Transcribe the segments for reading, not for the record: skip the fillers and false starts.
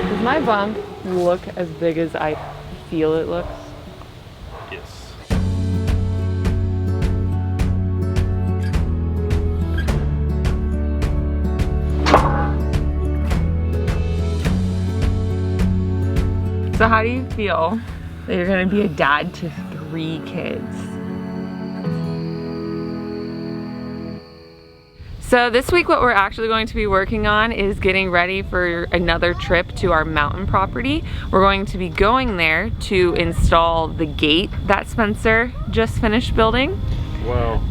Does my bump look as big as I feel it looks? Yes. So how do you feel that you're gonna be a dad to 3 kids? So this week what we're actually going to be working on is getting ready for another trip to our mountain property. We're going to be going there to install the gate that Spencer just finished building. Well,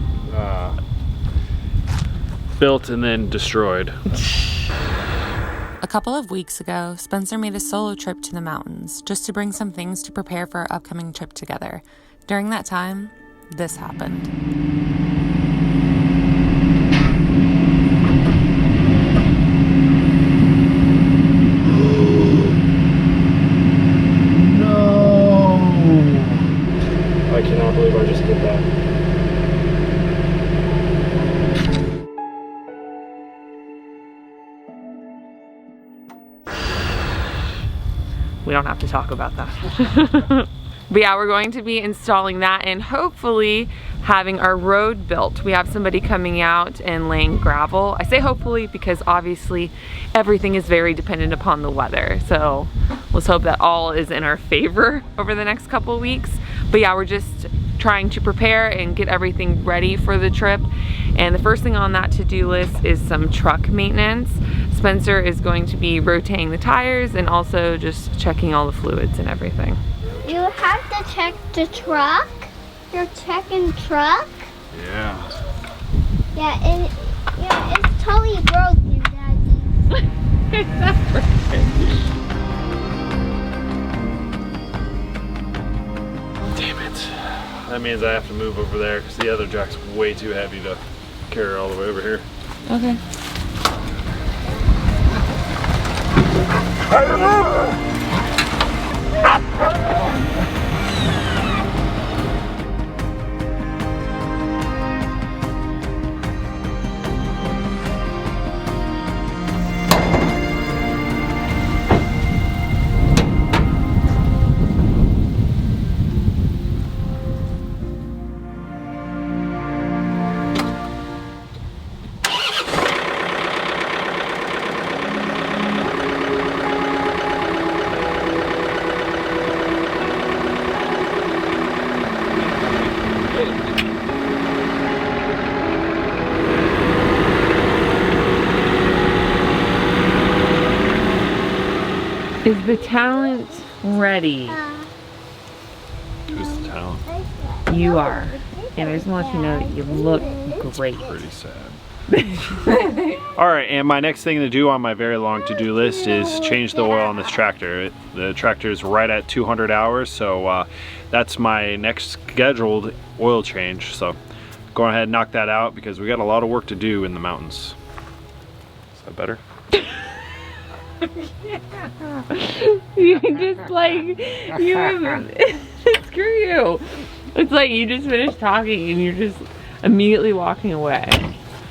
built and then destroyed. A couple of weeks ago, Spencer made a solo trip to the mountains just to bring some things to prepare for our upcoming trip together. During that time, this happened. No! I cannot believe I just did that. We don't have to talk about that. But yeah, we're going to be installing that and hopefully having our road built. We have somebody coming out and laying gravel. I say hopefully because obviously everything is very dependent upon the weather. So let's hope that all is in our favor over the next couple of weeks. But yeah, we're just trying to prepare and get everything ready for the trip. And the first thing on that to-do list is some truck maintenance. Spencer is going to be rotating the tires and also just checking all the fluids and everything. You have to check the truck? You're checking truck? Yeah. Yeah, it's totally broken, Daddy. It's not broken. Damn it. That means I have to move over there because the other jack's way too heavy to carry all the way over here. Okay. Is the talent ready? Who's the talent? You are. And I just want to let you know that you look great. Pretty sad. Alright, and my next thing to do on my very long to-do list is change the oil on this tractor. The tractor is right at 200 hours, so that's my next scheduled oil change. So go ahead and knock that out because we got a lot of work to do in the mountains. Is that better? You just like, screw you. It's like you just finished talking and you're just immediately walking away.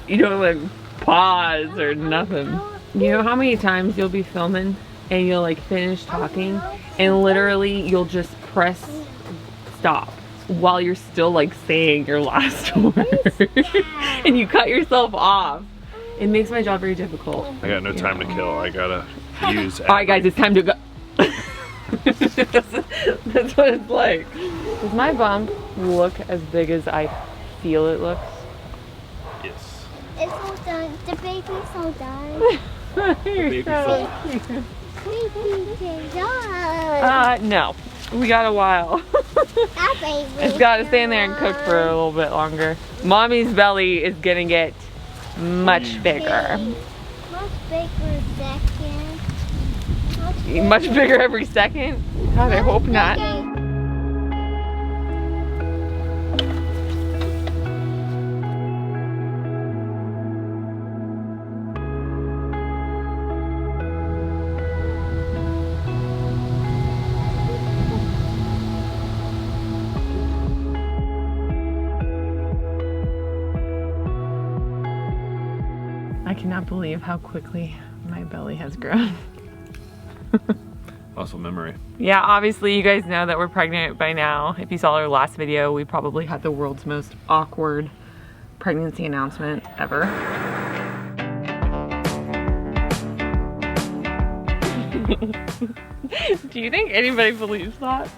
You don't like pause or nothing. You know how many times you'll be filming and you'll like finish talking and literally you'll just press stop while you're still like saying your last word and you cut yourself off. It makes my job very difficult. I got no time to kill. I gotta use. Alright guys, it's time to go. That's what it's like. Does my bump look as big as I feel it looks? Yes. It's all done. The baby's all done. You're so cute. Baby's done. No. We got a while. That baby. It's gotta stay in there and cook for a little bit longer. Mommy's belly is gonna get much bigger. Much bigger second. Much bigger every second? God, I hope not. I cannot believe how quickly my my belly has grown. Muscle memory. Yeah, obviously you guys know that we're pregnant by now. If you saw our last video, we probably had the world's most awkward pregnancy announcement ever. Do you think anybody believes that?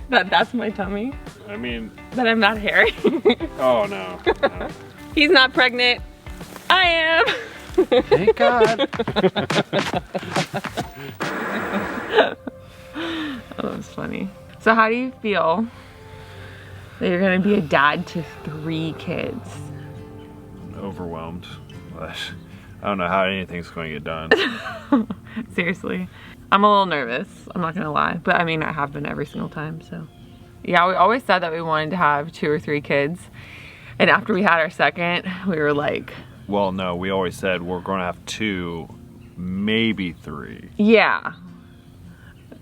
That that's my tummy? I mean... That I'm not hairy? Oh, no. No. He's not pregnant. I am. Thank God. Oh, that's funny. So how do you feel that you're gonna be a dad to 3 kids? Overwhelmed. But I don't know how anything's going to get done. Seriously. I'm a little nervous, I'm not gonna lie. But I mean, I have been every single time, so. Yeah, we always said that we wanted to have 2 or 3 kids. And after we had our second, we were like... Well, no, we always said we're going to have 2, maybe 3. Yeah.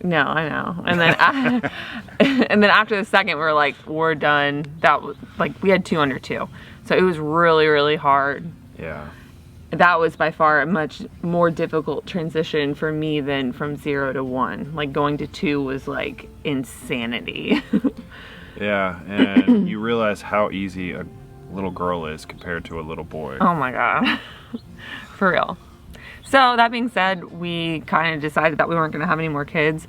No, I know. And then and then after the second, we were like, we're done. That was like, we had 2 under 2. So it was really, really hard. Yeah. That was by far a much more difficult transition for me than from 0 to 1. Like going to 2 was like insanity. Yeah, and you realize how easy a little girl is compared to a little boy. Oh my God. For real. So that being said, we kind of decided that we weren't going to have any more kids.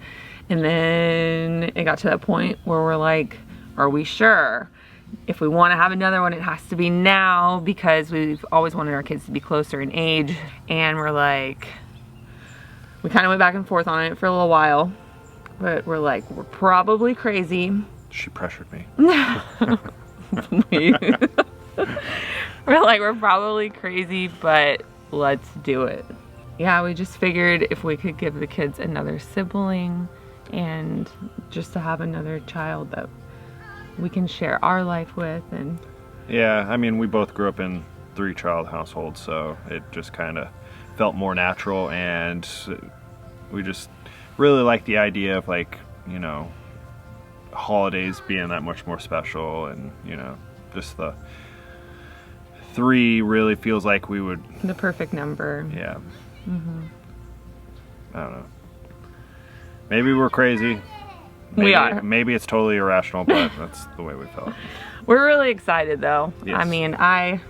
And then it got to that point where we're like, are we sure? If we want to have another one, it has to be now, because we've always wanted our kids to be closer in age. And we're like, we kind of went back and forth on it for a little while, but we're like, we're probably crazy. She pressured me. We're like, we're probably crazy, but let's do it. Yeah, we just figured if we could give the kids another sibling and just to have another child that we can share our life with. And yeah, I mean, we both grew up in 3-child households, so it just kind of felt more natural, and we just really like the idea of, like, you know, holidays being that much more special, and, you know, just the 3 really feels like we would... The perfect number. Yeah. Mm-hmm. I don't know. Maybe we're crazy. Maybe, we are. Maybe it's totally irrational, but that's the way we felt. We're really excited though. Yes. I mean, I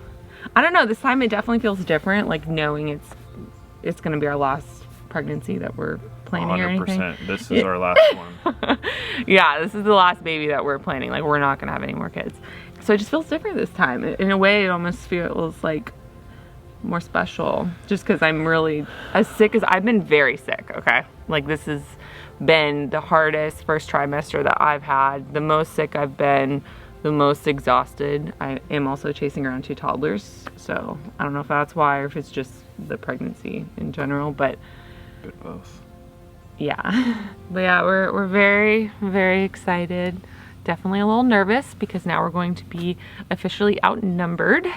don't know, this time it definitely feels different, like knowing it's gonna be our last pregnancy that we're planning 100%. Or anything. This is our last one. Yeah, this is the last baby that we're planning. Like, we're not gonna have any more kids. So it just feels different this time. In a way, it almost feels like more special, just because I'm really as sick as I've been. Very sick, okay? Like, this has been the hardest first trimester that I've had, the most sick I've been, the most exhausted. I am also chasing around 2 toddlers, so I don't know if that's why or if it's just the pregnancy in general, but bit both. Yeah. But yeah, we're very, very excited. Definitely a little nervous because now we're going to be officially outnumbered.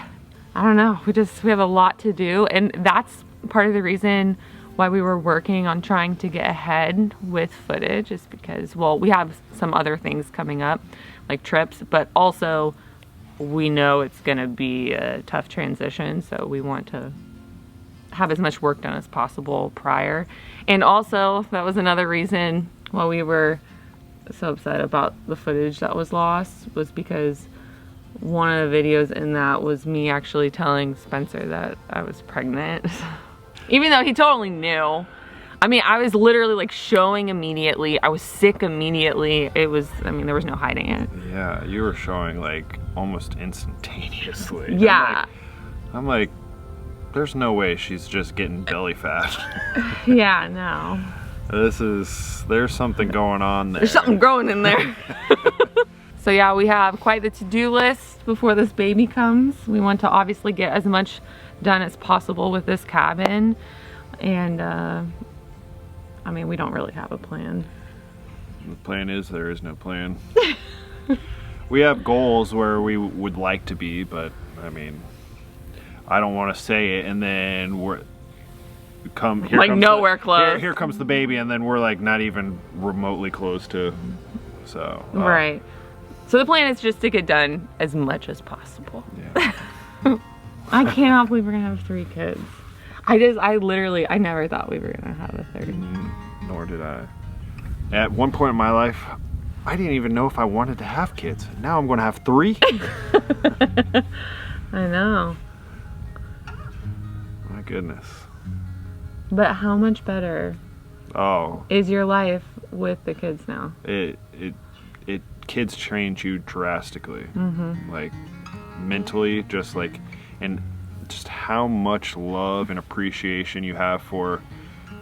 I don't know, we have a lot to do, and that's part of the reason why we were working on trying to get ahead with footage, is because, well, we have some other things coming up, like trips, but also we know it's gonna be a tough transition, so we want to have as much work done as possible prior. And also, that was another reason why we were so upset about the footage that was lost, was because one of the videos in that was me actually telling Spencer that I was pregnant. Even though he totally knew. I mean, I was literally like showing immediately. I was sick immediately. It was, I mean, there was no hiding it. Yeah, you were showing like almost instantaneously. Yeah. I'm like, there's no way she's just getting belly fat. Yeah, no. There's something going on there. There's something growing in there. So yeah, we have quite the to-do list before this baby comes. We want to obviously get as much done as possible with this cabin. And I mean, we don't really have a plan. The plan is there is no plan. We have goals where we would like to be, but I mean, I don't want to say it and then nowhere close. Here comes the baby, and then we're like not even remotely close to. So right. So the plan is just to get done as much as possible. Yeah. I cannot believe we're gonna have 3 kids. I never thought we were gonna have a third. Nor did I. At one point in my life, I didn't even know if I wanted to have kids. Now I'm gonna have 3. I know. My goodness. But how much better is your life with the kids now? Kids change you drastically. Like mentally, just like, and just how much love and appreciation you have for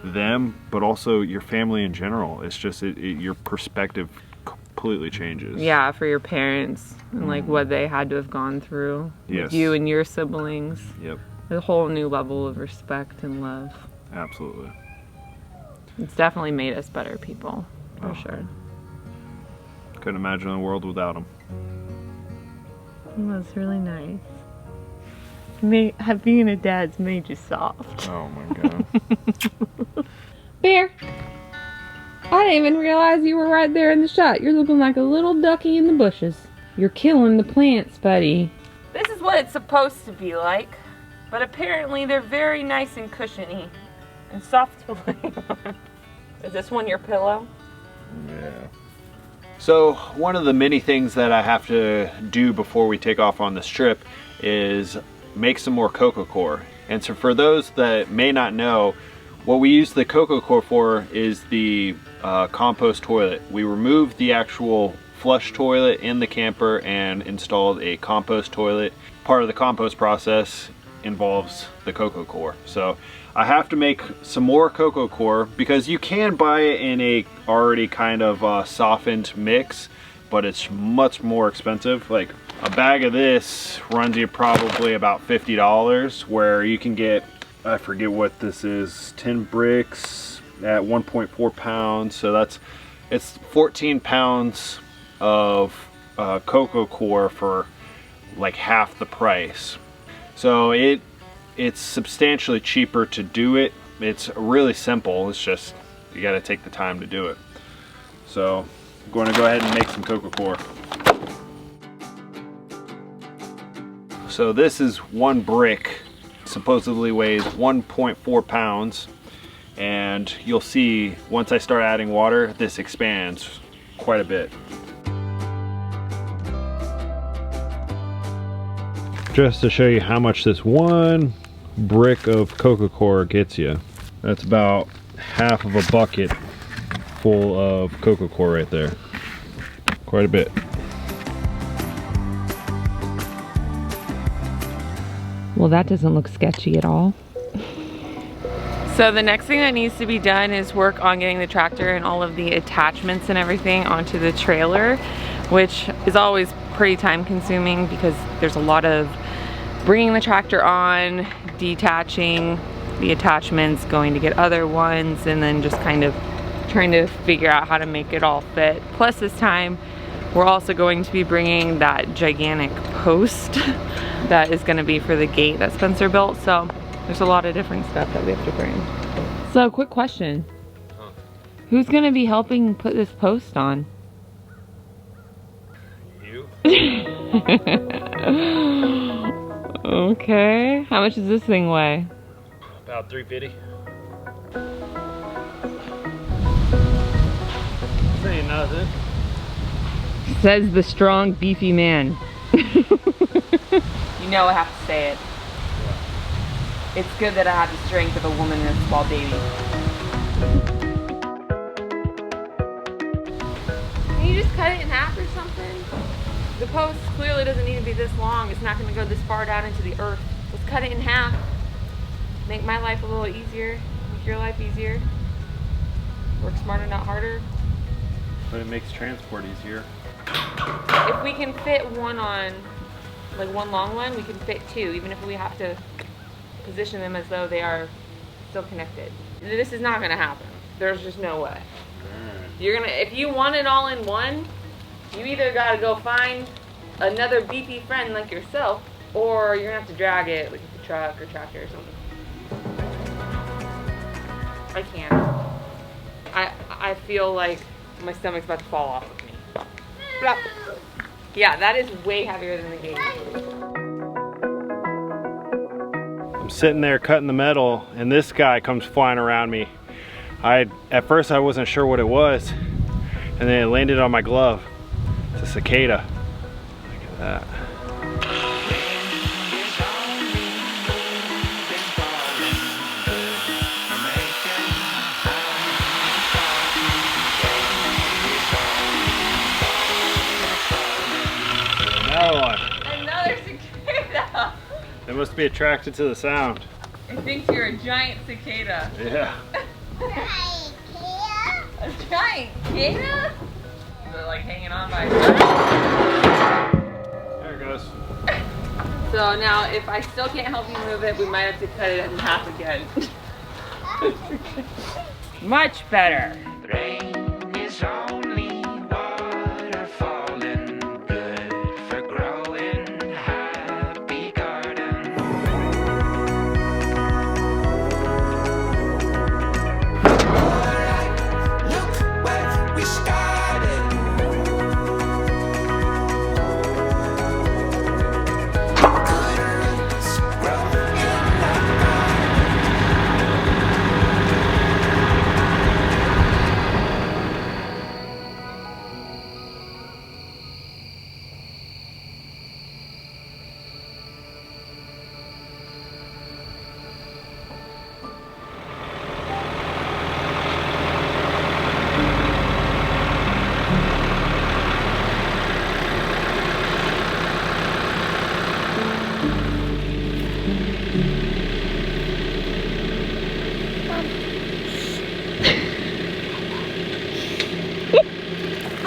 them, but also your family in general. It's just your perspective completely changes. Yeah, for your parents and like what they had to have gone through. Yes. With you and your siblings. Yep. A whole new level of respect and love. Absolutely. It's definitely made us better people, for sure. Couldn't imagine the world without them. That's really nice. Being a dad's made you soft. Oh my god. Bear, I didn't even realize you were right there in the shot. You're looking like a little ducky in the bushes. You're killing the plants, buddy. This is what it's supposed to be like, but apparently they're very nice and cushiony and soft to lay on. Is this one your pillow? Yeah. So one of the many things that I have to do before we take off on this trip is make some more coco coir. And so for those that may not know, what we use the coco coir for is the compost toilet. We removed the actual flush toilet in the camper and installed a compost toilet. Part of the compost process involves the coco coir. So I have to make some more coco coir because you can buy it in a already kind of softened mix, but it's much more expensive. Like a bag of this runs you probably about $50, where you can get, I forget what this is, 10 bricks at 1.4 pounds. So it's 14 pounds of coco coir for like half the price. So it's substantially cheaper to do it. It's really simple. It's just you got to take the time to do it. So I'm going to go ahead and make some coco coir. So this is one brick, supposedly weighs 1.4 pounds, and you'll see once I start adding water, this expands quite a bit. Just to show you how much this one brick of coco coir gets you. That's about half of a bucket full of coco coir right there. Quite a bit. Well, that doesn't look sketchy at all. So the next thing that needs to be done is work on getting the tractor and all of the attachments and everything onto the trailer, which is always pretty time consuming because there's a lot of bringing the tractor on, detaching the attachments, going to get other ones, and then just kind of trying to figure out how to make it all fit. Plus this time, we're also going to be bringing that gigantic post that is going to be for the gate that Spencer built. So there's a lot of different stuff that we have to bring. So quick question. Who's going to be helping put this post on? You? Okay. How much does this thing weigh? About 350. This ain't nothing. Says the strong, beefy man. You know I have to say it. Yeah. It's good that I have the strength of a woman and a small baby. Can you just cut it in half or something? The post clearly doesn't need to be this long. It's not going to go this far down into the earth. Let's cut it in half. Make my life a little easier. Make your life easier. Work smarter, not harder. But it makes transport easier. If we can fit one on, like one long one, we can fit two, even if we have to position them as though they are still connected. This is not gonna happen. There's just no way. If you want it all in one, you either gotta go find another beefy friend like yourself, or you're gonna have to drag it like with a truck or tractor or something. I can't. I feel like my stomach's about to fall off of me. Blah. Yeah, that is way heavier than the gate. I'm sitting there cutting the metal and this guy comes flying around me. At first I wasn't sure what it was, and then it landed on my glove. It's a cicada. Look at that. Another one. Another cicada. They must be attracted to the sound. It thinks you're a giant cicada. Yeah. A giant cicada? They're like hanging on by. There it goes. So now, if I still can't help you move it, we might have to cut it in half again. Much better. Rain is only water falling, good for growing happy garden. Alright, look where we started. Good roots grow in the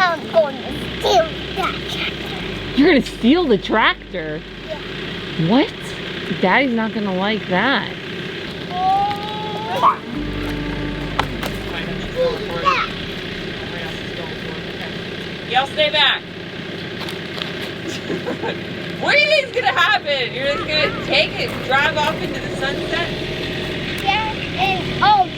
I'm going to steal that tractor. You're gonna steal the tractor? Yeah. What? Daddy's not gonna like that. Y'all stay back. What do you think's gonna happen? You're just gonna take it, drive off into the sunset? Yeah, and oh,